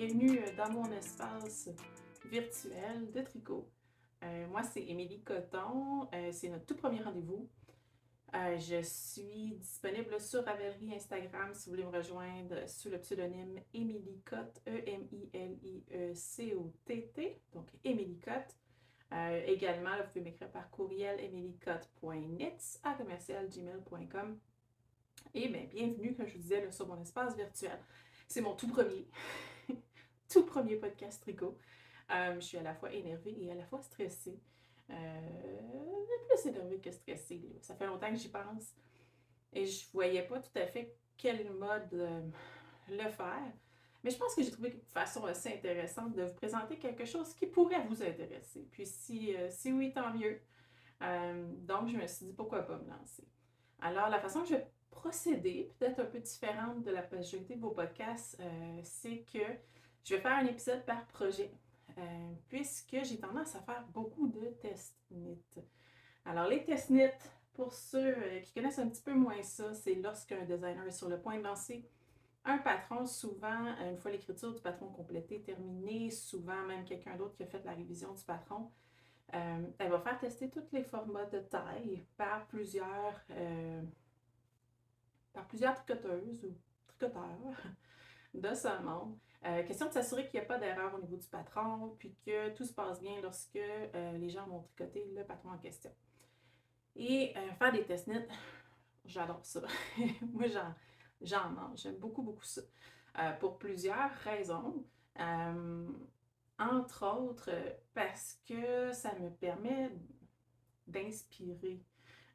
Bienvenue dans mon espace virtuel de tricot. Moi, c'est Émilie Coton. C'est notre tout premier rendez-vous. Je suis disponible sur Ravelry Instagram si vous voulez me rejoindre sous le pseudonyme Émilie Cotte, Emiliecott, donc Émilie Cotte. Également, vous pouvez m'écrire par courriel emiliecotte.nits@gmail.com. Et bien, bienvenue, comme je vous disais, là, sur mon espace virtuel. C'est mon tout premier, tout premier podcast tricot. Je suis à la fois énervée et à la fois stressée. Plus énervée que stressée. Ça fait longtemps que j'y pense. Et je voyais pas tout à fait quel mode le faire. Mais je pense que j'ai trouvé une façon assez intéressante de vous présenter quelque chose qui pourrait vous intéresser. Puis si oui, tant mieux. Donc, je me suis dit, pourquoi pas me lancer. Alors, la façon que je vais procéder, peut-être un peu différente de la majorité de vos podcasts, c'est que je vais faire un épisode par projet, puisque j'ai tendance à faire beaucoup de test-knit. Alors, les test-knit, pour ceux qui connaissent un petit peu moins ça, c'est lorsqu'un designer est sur le point de lancer un patron, souvent, une fois l'écriture du patron complétée, terminée, souvent même quelqu'un d'autre qui a fait la révision du patron, elle va faire tester tous les formats de taille par plusieurs tricoteuses ou tricoteurs de ce monde. Question de s'assurer qu'il n'y a pas d'erreur au niveau du patron, puis que tout se passe bien lorsque les gens vont tricoter le patron en question. Et faire des test knits, j'adore ça. Moi, j'en mange. J'aime beaucoup, beaucoup ça. Pour plusieurs raisons. Entre autres, parce que ça me permet d'inspirer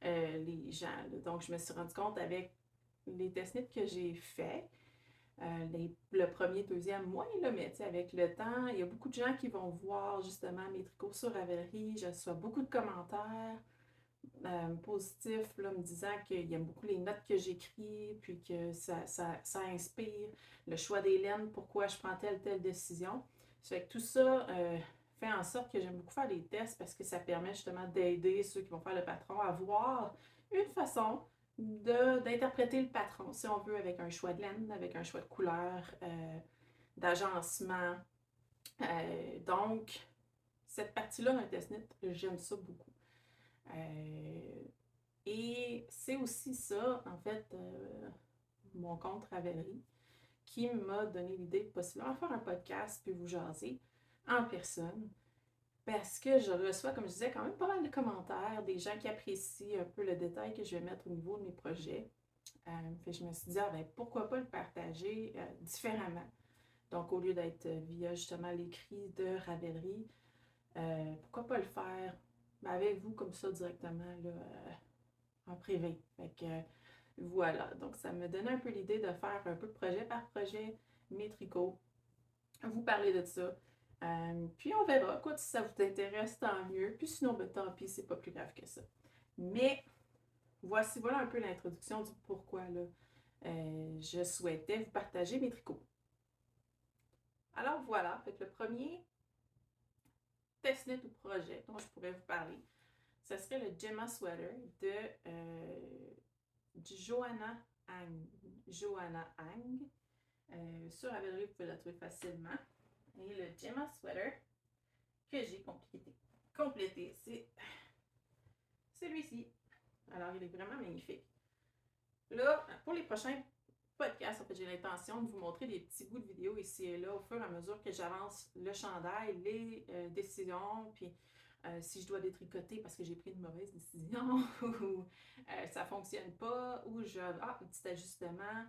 les gens. Donc, je me suis rendu compte avec les test-knits que j'ai faits, le premier, deuxième mois, là, mais avec le temps, il y a beaucoup de gens qui vont voir justement mes tricots sur Ravelry. Je reçois beaucoup de commentaires positifs là, me disant qu'ils aiment beaucoup les notes que j'écris, puis que ça inspire le choix des laines, pourquoi je prends telle décision. Ça fait que tout ça fait en sorte que j'aime beaucoup faire des tests parce que ça permet justement d'aider ceux qui vont faire le patron à voir une façon d'interpréter le patron, si on veut, avec un choix de laine, avec un choix de couleur, d'agencement. Donc, cette partie-là d'un test-knit, j'aime ça beaucoup. Et c'est aussi ça, en fait, mon compte Ravelry, qui m'a donné l'idée de possiblement faire un podcast puis vous jaser en personne. Parce que je reçois, comme je disais, quand même pas mal de commentaires, des gens qui apprécient un peu le détail que je vais mettre au niveau de mes projets. Puis je me suis dit, pourquoi pas le partager différemment. Donc, au lieu d'être via justement l'écrit de Ravelry, pourquoi pas le faire avec vous comme ça directement là, en privé. Fait que voilà, donc ça me donnait un peu l'idée de faire un peu projet par projet mes tricots, vous parler de ça. Puis on verra, quoi, si ça vous intéresse, tant mieux. Puis sinon, ben, tant pis, c'est pas plus grave que ça. Mais voilà un peu l'introduction du pourquoi là, je souhaitais vous partager mes tricots. Alors voilà, fait que le premier test-knit ou projet dont je pourrais vous parler, ce serait le Gemma Sweater de Johanna Ang. Johanna Ang. Sur Ravelry, vous pouvez la trouver facilement. Et le Gemma Sweater que j'ai complété, c'est celui-ci. Alors, il est vraiment magnifique. Là, pour les prochains podcasts, en fait, j'ai l'intention de vous montrer des petits bouts de vidéo ici et là au fur et à mesure que j'avance le chandail, les décisions, puis si je dois détricoter parce que j'ai pris une mauvaise décision ou ça ne fonctionne pas, ou un petit ajustement,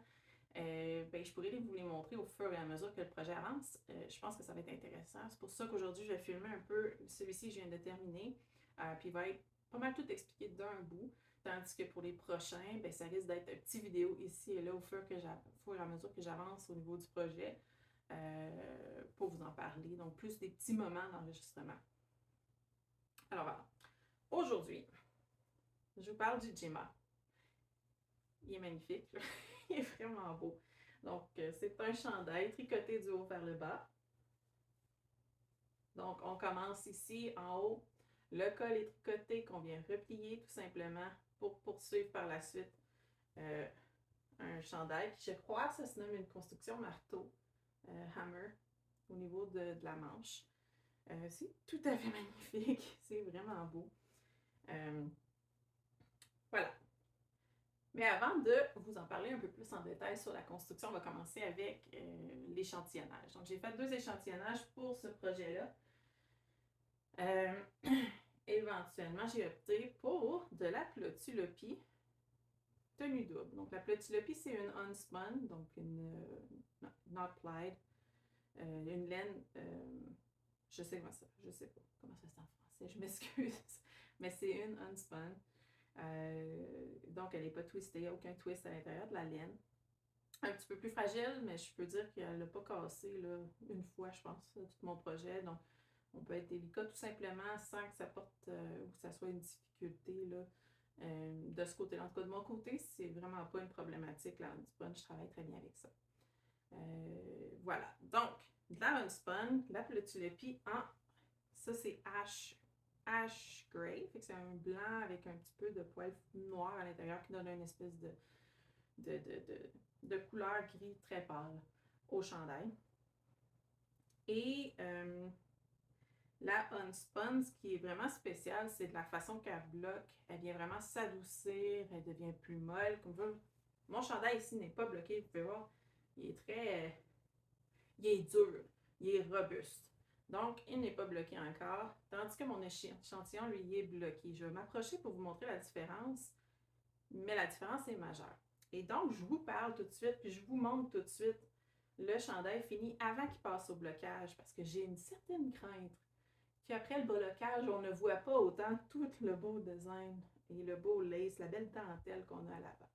je pourrais vous les montrer au fur et à mesure que le projet avance. Je pense que ça va être intéressant. C'est pour ça qu'aujourd'hui, je vais filmer un peu celui-ci que je viens de terminer, puis il va être pas mal tout expliqué d'un bout. Tandis que pour les prochains, ça risque d'être une petite vidéo ici et là au fur et à mesure que j'avance au niveau du projet pour vous en parler. Donc, plus des petits moments d'enregistrement. Alors voilà. Aujourd'hui, je vous parle du Gemma. Il est magnifique. Il est vraiment beau. Donc, c'est un chandail tricoté du haut vers le bas. Donc, on commence ici en haut. Le col est tricoté qu'on vient replier tout simplement pour poursuivre par la suite un chandail qui, je crois, ça se nomme une construction marteau, hammer. au niveau de la manche. C'est tout à fait magnifique, c'est vraiment beau. Voilà. Mais avant de vous en parler un peu plus en détail sur la construction, on va commencer avec l'échantillonnage. Donc, j'ai fait 2 échantillonnages pour ce projet-là. Éventuellement, j'ai opté pour de la plotulopie tenue double. Donc, la plotulopie, c'est une unspun, donc une not plied, une laine, je sais pas comment ça se dit en français, je m'excuse, mais c'est une unspun. Donc, elle n'est pas twistée, il n'y a aucun twist à l'intérieur de la laine. Un petit peu plus fragile, mais je peux dire qu'elle n'a pas cassé là, une fois, je pense, tout mon projet. Donc, on peut être délicat tout simplement sans que ça porte ou que ça soit une difficulté là, de ce côté-là. En tout cas, de mon côté, c'est vraiment pas une problématique. La unspun, je travaille très bien avec ça. Voilà. Donc, de la unspun, la plotulopie en, ça c'est ash gray, fait que c'est un blanc avec un petit peu de poil noir à l'intérieur qui donne une espèce de couleur gris très pâle au chandail. Et la unspun, ce qui est vraiment spécial, c'est de la façon qu'elle bloque. Elle vient vraiment s'adoucir, elle devient plus molle. Comme vous, mon chandail ici n'est pas bloqué, vous pouvez voir, il est très, il est dur, il est robuste. Donc, il n'est pas bloqué encore, tandis que mon échantillon, lui, il est bloqué. Je vais m'approcher pour vous montrer la différence, mais la différence est majeure. Et donc, je vous parle tout de suite, puis je vous montre tout de suite le chandail fini avant qu'il passe au blocage, parce que j'ai une certaine crainte qu'après le blocage, on ne voit pas autant tout le beau design et le beau lace, la belle dentelle qu'on a à l'avant.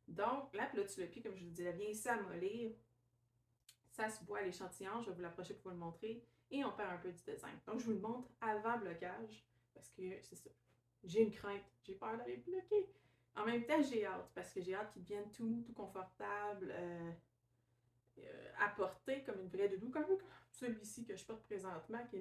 Donc, la plotulopie, comme je vous disais, vient s'amollir. Ça se voit à l'échantillon, je vais vous l'approcher pour vous le montrer. Et on perd un peu du design. Donc, je vous le montre avant blocage, parce que c'est ça. J'ai une crainte, j'ai peur d'aller bloquer. En même temps, j'ai hâte, parce que j'ai hâte qu'il devienne tout confortable, à porter comme une vraie doudou, comme celui-ci que je porte présentement, qui est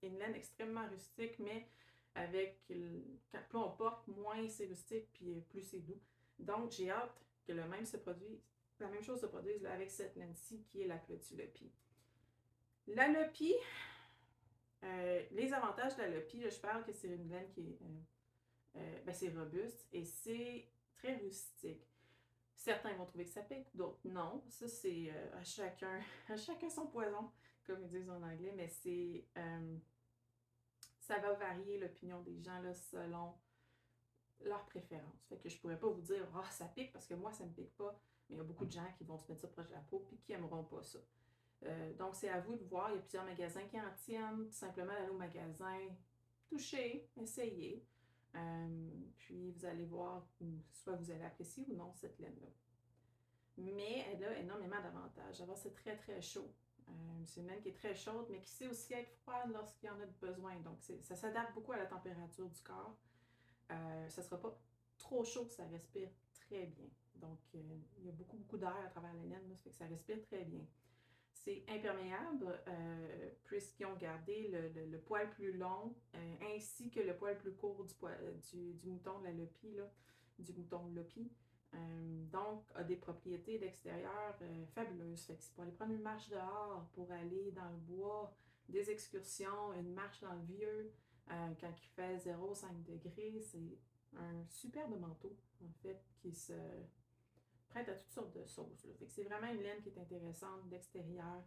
une laine extrêmement rustique, mais avec, plus on porte, moins c'est rustique, puis plus c'est doux. Donc, j'ai hâte que la même chose se produise là, avec cette laine-ci, qui est la plotulopie. La lopie, les avantages de la lopie, là, je parle que c'est une laine qui est c'est robuste et c'est très rustique. Certains vont trouver que ça pique, d'autres non. Ça, c'est à chacun son poison, comme ils disent en anglais, mais ça va varier l'opinion des gens là, selon leur préférence. Fait que je pourrais pas vous dire « Ah, ça pique » parce que moi, ça me pique pas. Mais il y a beaucoup de gens qui vont se mettre ça proche de la peau et qui aimeront pas ça. Donc, c'est à vous de voir. Il y a plusieurs magasins qui en tiennent. Tout simplement, aller au magasin, toucher, essayer. Puis, vous allez voir, soit vous allez apprécier ou non cette laine-là. Mais elle a énormément d'avantages. D'abord, c'est très, très chaud. C'est une laine qui est très chaude, mais qui sait aussi être froide lorsqu'il y en a besoin. Donc, ça s'adapte beaucoup à la température du corps. Ça ne sera pas trop chaud, ça respire très bien. Donc, il y a beaucoup d'air à travers la laine, ça fait que ça respire très bien. C'est imperméable, puisqu'ils ont gardé le poil plus long, ainsi que le poil plus court du mouton de la lopie, là, du mouton lopie. Donc, a des propriétés d'extérieur fabuleuses. Fait que c'est pour aller prendre une marche dehors, pour aller dans le bois, des excursions, une marche dans le vieux, quand il fait 0,5 degrés, c'est un superbe manteau, en fait, qui se prête à toutes sortes de sauces. Là. Fait que c'est vraiment une laine qui est intéressante d'extérieur.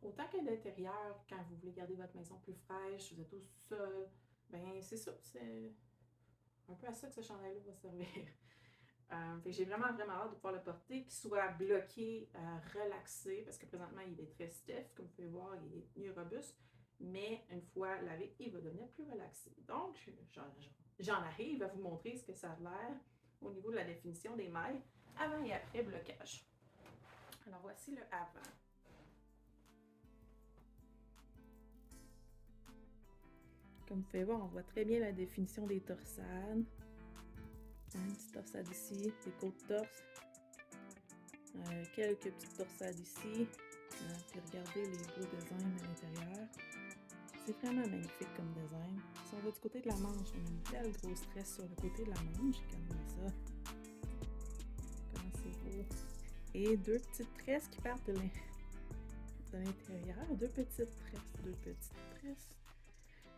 Autant que d'intérieur, quand vous voulez garder votre maison plus fraîche, vous êtes tout seul, ben c'est ça, c'est un peu à ça que ce chandail-là va servir. Fait que j'ai vraiment hâte de pouvoir le porter, qu'il soit bloqué, relaxé, parce que présentement il est très stiff, comme vous pouvez voir, il est robuste, mais une fois lavé, il va devenir plus relaxé. Donc, j'en arrive à vous montrer ce que ça a l'air au niveau de la définition des mailles avant et après blocage. Alors voici le avant. Comme vous pouvez voir, on voit très bien la définition des torsades. Une petite torsade ici, des côtes torse. Quelques petites torsades ici. Puis regardez les beaux designs à l'intérieur. C'est vraiment magnifique comme design. Si on va du côté de la manche, on a une belle grosse tresse sur le côté de la manche. Regardez ça. Comment c'est beau. Et 2 petites tresses qui partent de l'intérieur, deux petites tresses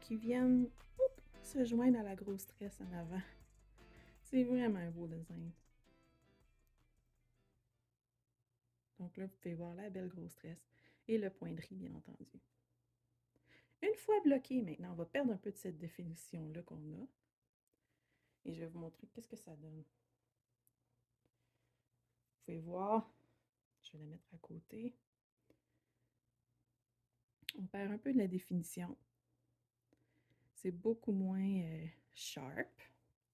qui viennent se joindre à la grosse tresse en avant. C'est vraiment un beau design. Donc là, vous pouvez voir la belle grosse tresse et le point de riz, bien entendu. Une fois bloqué, maintenant, on va perdre un peu de cette définition-là qu'on a. Et je vais vous montrer qu'est-ce que ça donne. Vous pouvez voir, je vais la mettre à côté. On perd un peu de la définition. C'est beaucoup moins sharp.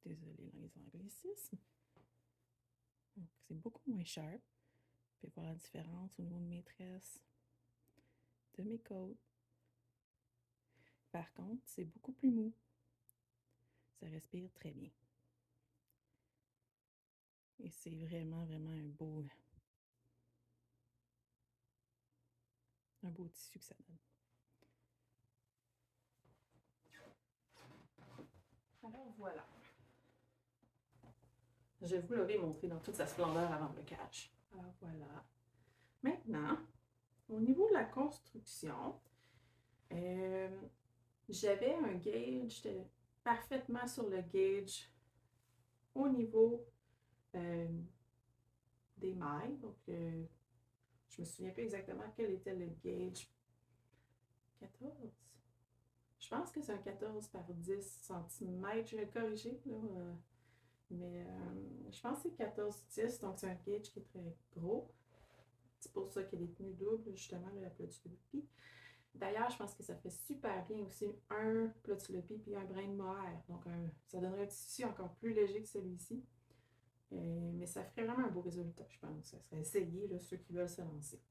Désolée dans les anglicismes. C'est beaucoup moins sharp. Vous pouvez voir la différence au niveau de mes tresses, de mes côtes. Par contre, c'est beaucoup plus mou. Ça respire très bien. Et c'est vraiment, vraiment un beau tissu que ça donne. Alors voilà. Je vous l'avais montré dans toute sa splendeur avant le blocage. Alors voilà. Maintenant, au niveau de la construction, j'avais un gauge, j'étais parfaitement sur le gauge au niveau des mailles. Donc, je me souviens plus exactement quel était le gauge. 14. Je pense que c'est un 14 par 10 cm. Je vais le corriger, là. Mais je pense que c'est 14-10, donc c'est un gauge qui est très gros. C'est pour ça qu'il est tenu double, justement, la Plotulopie. D'ailleurs, je pense que ça fait super bien aussi un Plotulopie puis un brin de mohair. Donc, ça donnerait un tissu encore plus léger que celui-ci. Mais ça ferait vraiment un beau résultat, je pense. Ça serait essayé, là, ceux qui veulent se lancer.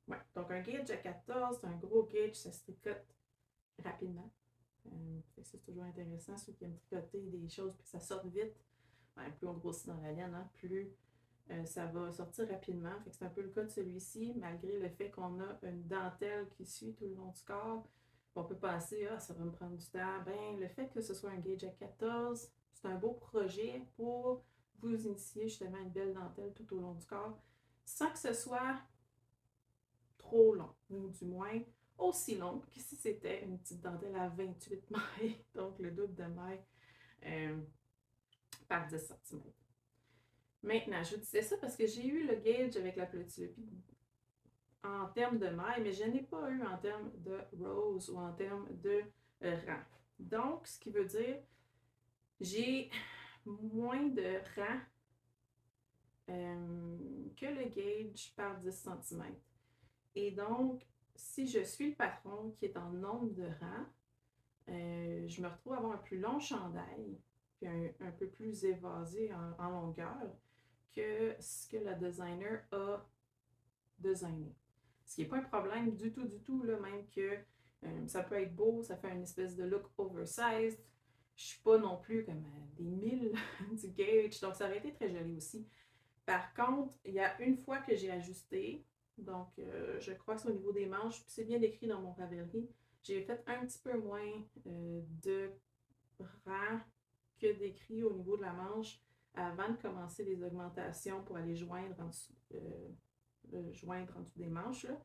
Ouais, donc un gauge à 14, c'est un gros gauge, ça se tricote rapidement. C'est toujours intéressant, ceux qui aiment tricoter des choses puis que ça sorte vite. Ben, plus on grossit dans la laine, hein, plus ça va sortir rapidement. C'est un peu le cas de celui-ci, malgré le fait qu'on a une dentelle qui suit tout le long du corps. On peut penser, ça va me prendre du temps. Ben, le fait que ce soit un gauge à 14, c'est un beau projet pour vous initier justement une belle dentelle tout au long du corps, sans que ce soit trop long, ou du moins aussi long que si c'était une petite dentelle à 28 mailles, donc le double de mailles par 10 cm. Maintenant, je vous disais ça parce que j'ai eu le gauge avec la Plotulopie en termes de mailles, mais je n'ai pas eu en termes de rose ou en termes de rang. Donc, ce qui veut dire, j'ai moins de rang que le gauge par 10 cm. Et donc, si je suis le patron qui est en nombre de rangs, je me retrouve à avoir un plus long chandail, puis un peu plus évasé en longueur que ce que la designer a designé. Ce qui n'est pas un problème du tout, là, même que ça peut être beau, ça fait une espèce de look oversized. Je ne suis pas non plus comme à des 1000 du gauge, donc ça aurait été très joli aussi. Par contre, il y a une fois que j'ai ajusté, donc je crois que c'est au niveau des manches, puis c'est bien décrit dans mon Ravelry, j'ai fait un petit peu moins de rang que décrit au niveau de la manche avant de commencer les augmentations pour aller joindre en dessous des manches. Là.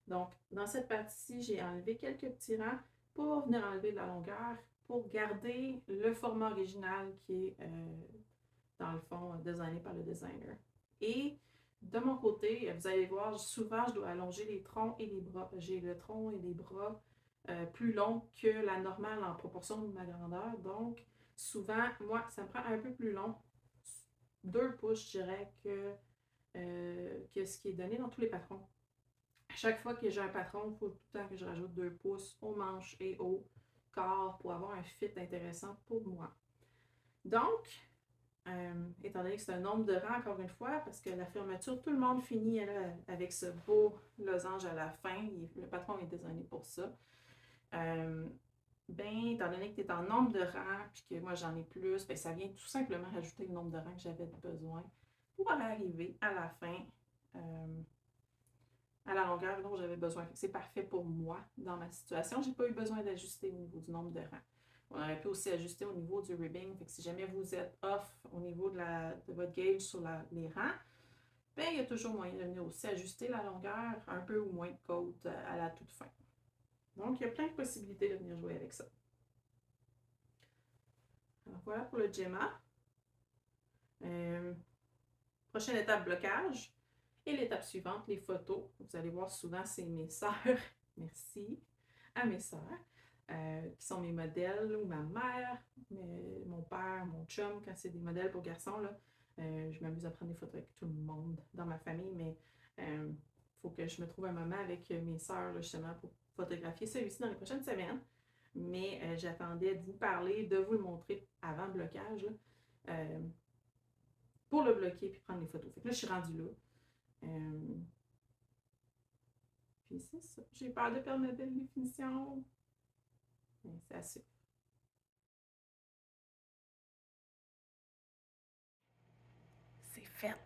Donc, dans cette partie-ci, j'ai enlevé quelques petits rangs pour venir enlever de la longueur, pour garder le format original qui est, dans le fond, designé par le designer. Et de mon côté, vous allez voir, souvent, je dois allonger les troncs et les bras. J'ai le tronc et les bras plus longs que la normale en proportion de ma grandeur. Donc, souvent, moi, ça me prend un peu plus long, 2 pouces, je dirais, que ce qui est donné dans tous les patrons. À chaque fois que j'ai un patron, il faut tout le temps que je rajoute 2 pouces aux manches et au corps pour avoir un fit intéressant pour moi. Donc, étant donné que c'est un nombre de rangs, encore une fois, parce que la fermeture, tout le monde finit avec ce beau losange à la fin. Le patron est designé pour ça. Étant donné que tu es en nombre de rangs, puis que moi j'en ai plus, ça vient tout simplement rajouter le nombre de rangs que j'avais besoin pour arriver à la fin, à la longueur dont j'avais besoin. C'est parfait pour moi dans ma situation. Je n'ai pas eu besoin d'ajuster au niveau du nombre de rangs. On aurait pu aussi ajuster au niveau du ribbing. Si jamais vous êtes off au niveau de votre gauge sur les rangs, ben, il y a toujours moyen de venir aussi ajuster la longueur, un peu ou moins de côte à la toute fin. Donc, il y a plein de possibilités de venir jouer avec ça. Alors, voilà pour le Gemma. Prochaine étape, blocage. Et l'étape suivante, les photos. Vous allez voir souvent, c'est mes sœurs. Merci à mes sœurs. Qui sont mes modèles, ou ma mère, mon père, mon chum, quand c'est des modèles pour garçons, là, je m'amuse à prendre des photos avec tout le monde dans ma famille, mais il faut que je me trouve un moment avec mes sœurs, là, justement, pour photographier celui-ci dans les prochaines semaines. Mais j'attendais de vous parler, de vous le montrer avant le blocage, là, pour le bloquer puis prendre les photos. Fait que là, je suis rendue là. Puis c'est ça. J'ai peur de perdre ma belle définition. Mais c'est assez. C'est fait.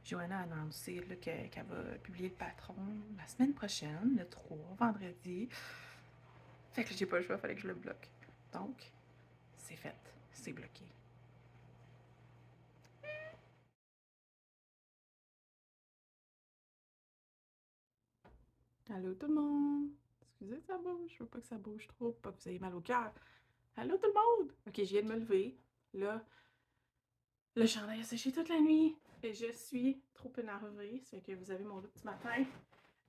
Joanna a annoncé qu'elle va publier le patron la semaine prochaine, le 3, vendredi. Fait que j'ai pas le choix, il fallait que je le bloque. Donc, c'est fait. C'est bloqué. Allô tout le monde! Excusez, ça bouge. Je veux pas que ça bouge trop, pas que vous ayez mal au cœur. Allô tout le monde! Ok, je viens de me lever. Là, le chandail a séché toute la nuit. Et je suis trop énervée. C'est que vous avez mon look du matin.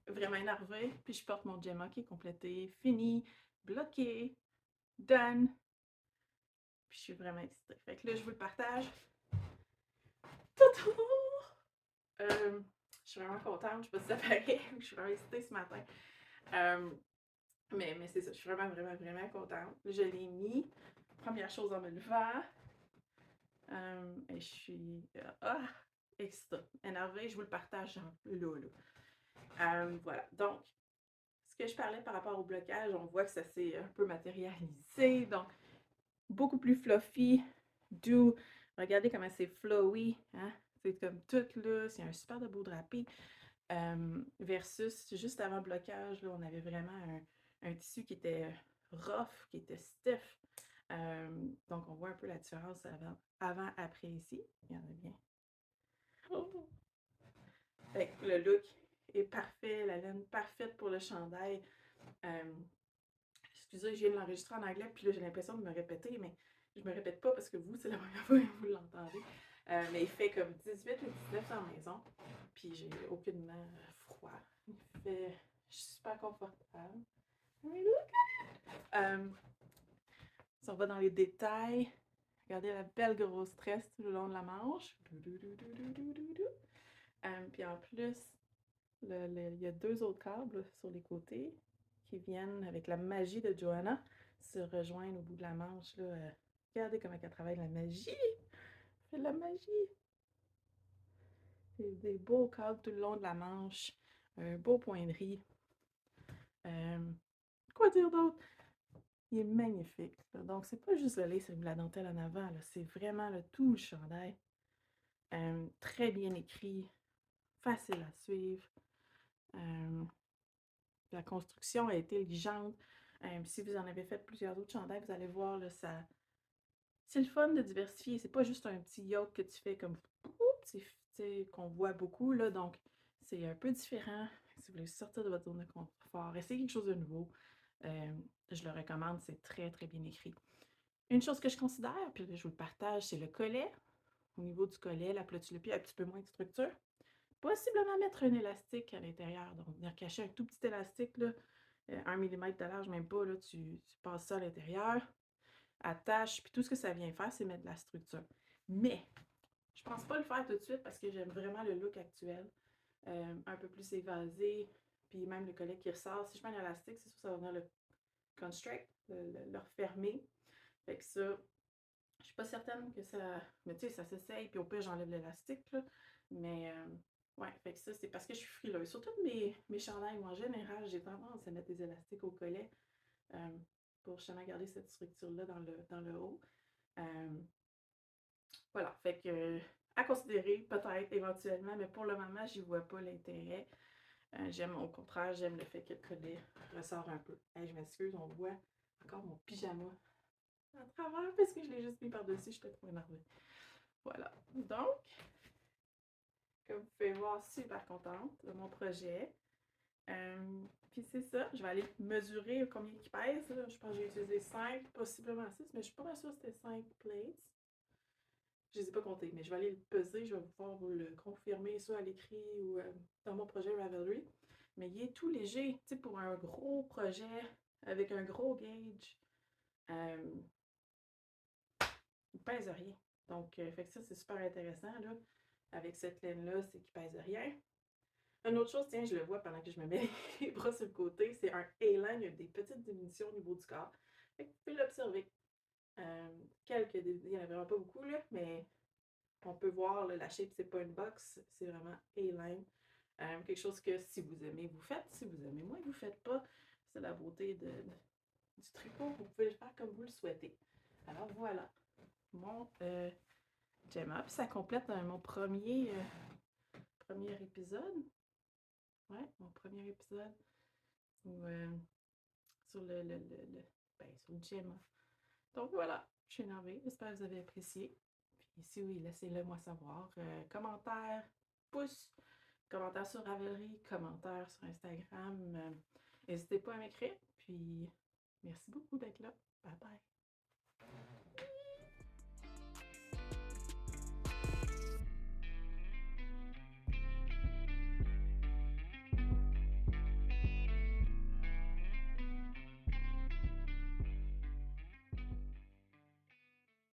Vraiment énervée. Puis je porte mon Gemma qui est complété, fini, bloqué, done. Puis je suis vraiment excitée. Fait que là, je vous le partage. Je suis vraiment contente. Je sais pas si ça paraît. Je suis vraiment excitée ce matin. Mais c'est ça. Je suis vraiment, vraiment, vraiment contente. Je l'ai mis. Première chose en me levant. Et je suis excitée. Énervée. Je vous le partage là. Voilà. Donc, ce que je parlais par rapport au blocage, on voit que ça s'est un peu matérialisé. Donc, beaucoup plus fluffy, doux. Regardez comment c'est flowy, hein? C'est comme tout là, c'est un super de beau drapé. Versus juste avant le blocage, là, on avait vraiment un tissu qui était rough, qui était stiff. Donc on voit un peu la différence avant-après ici. Regardez bien. Oh! Fait que le look est parfait, la laine parfaite pour le chandail. Excusez, je viens de l'enregistrer en anglais, puis là, j'ai l'impression de me répéter, mais je me répète pas parce que vous, c'est la première fois que vous l'entendez. Mais il fait comme 18 ou 19 dans la maison, puis j'ai aucunement froid. Il fait... Je suis super confortable. Si on va dans les détails, regardez la belle grosse tresse tout le long de la manche. Puis en plus, il y a deux autres câbles sur les côtés qui viennent avec la magie de Joanna se rejoindre au bout de la manche. Là. Regardez comment elle travaille la magie! Elle fait de la magie! Des beaux câbles tout le long de la manche. Un beau point de riz. Quoi dire d'autre? Il est magnifique. Là. Donc, c'est pas juste le lace avec la dentelle en avant. C'est vraiment tout le chandail. Très bien écrit. Facile à suivre. La construction est intelligente. Si vous en avez fait plusieurs autres chandails, vous allez voir, là, ça... c'est le fun de diversifier. C'est pas juste un petit yoke que tu fais comme qu'on voit beaucoup. Là, donc, c'est un peu différent. Si vous voulez sortir de votre zone de confort, essayer quelque chose de nouveau, je le recommande. C'est très, très bien écrit. Une chose que je considère, puis là, je vous le partage, c'est le collet. Au niveau du collet, la pellicule de pied a un petit peu moins de structure. Possiblement mettre un élastique à l'intérieur. Donc, venir cacher un tout petit élastique, là, 1 mm de large, même pas, là, tu passes ça à l'intérieur, attache, puis tout ce que ça vient faire, c'est mettre de la structure. Mais, je pense pas le faire tout de suite parce que j'aime vraiment le look actuel. Un peu plus évasé, puis même le collet qui ressort. Si je mets un élastique, c'est sûr que ça va venir le constrict, le refermer. Fait que ça, je suis pas certaine que ça... Mais tu sais, ça s'essaye, puis au pire, j'enlève l'élastique, là. Mais, ouais, fait que ça, c'est parce que je suis frileuse. Surtout mes chandails, moi, en général, j'ai tendance à mettre des élastiques au collet pour justement garder cette structure-là dans le haut. Voilà, fait que à considérer, peut-être, éventuellement, mais pour le moment, j'y vois pas l'intérêt. J'aime, au contraire, j'aime le fait que le collet ressort un peu. Hey, je m'excuse, on voit encore mon pyjama à travers parce que je l'ai juste mis par-dessus, je suis trop énervée. Voilà. Donc, Comme vous pouvez voir, super contente de mon projet. Puis c'est ça, je vais aller mesurer combien il pèse. Là. Je pense que j'ai utilisé 5, possiblement 6, mais je suis pas mal sûre que c'était 5 plates. Je les ai pas comptés, mais je vais aller le peser, je vais pouvoir vous le confirmer, soit à l'écrit ou dans mon projet Ravelry. Mais il est tout léger, tu sais, pour un gros projet avec un gros gauge. Il pèse rien. Donc, fait que ça, c'est super intéressant, là. Avec cette laine-là, c'est qu'il pèse rien. Une autre chose, tiens, je le vois pendant que je me mets les bras sur le côté, c'est un A-line, il y a des petites diminutions au niveau du corps. Fait que vous pouvez l'observer. Il n'y en a vraiment pas beaucoup, là, mais on peut voir là, la shape, c'est pas une box, c'est vraiment A-line. Quelque chose que si vous aimez, vous faites. Si vous aimez moins, vous faites pas. C'est la beauté du tricot. Vous pouvez le faire comme vous le souhaitez. Alors voilà, mon Gem Up. Ça complète mon premier épisode. Ouais, mon premier épisode où, sur sur le Gem Up. Donc voilà, je suis énervée. J'espère que vous avez apprécié. Puis si oui, laissez-le moi savoir. Commentaires, pouces, commentaires sur Ravelry, commentaires sur Instagram. N'hésitez pas à m'écrire. Puis merci beaucoup d'être là. Bye bye.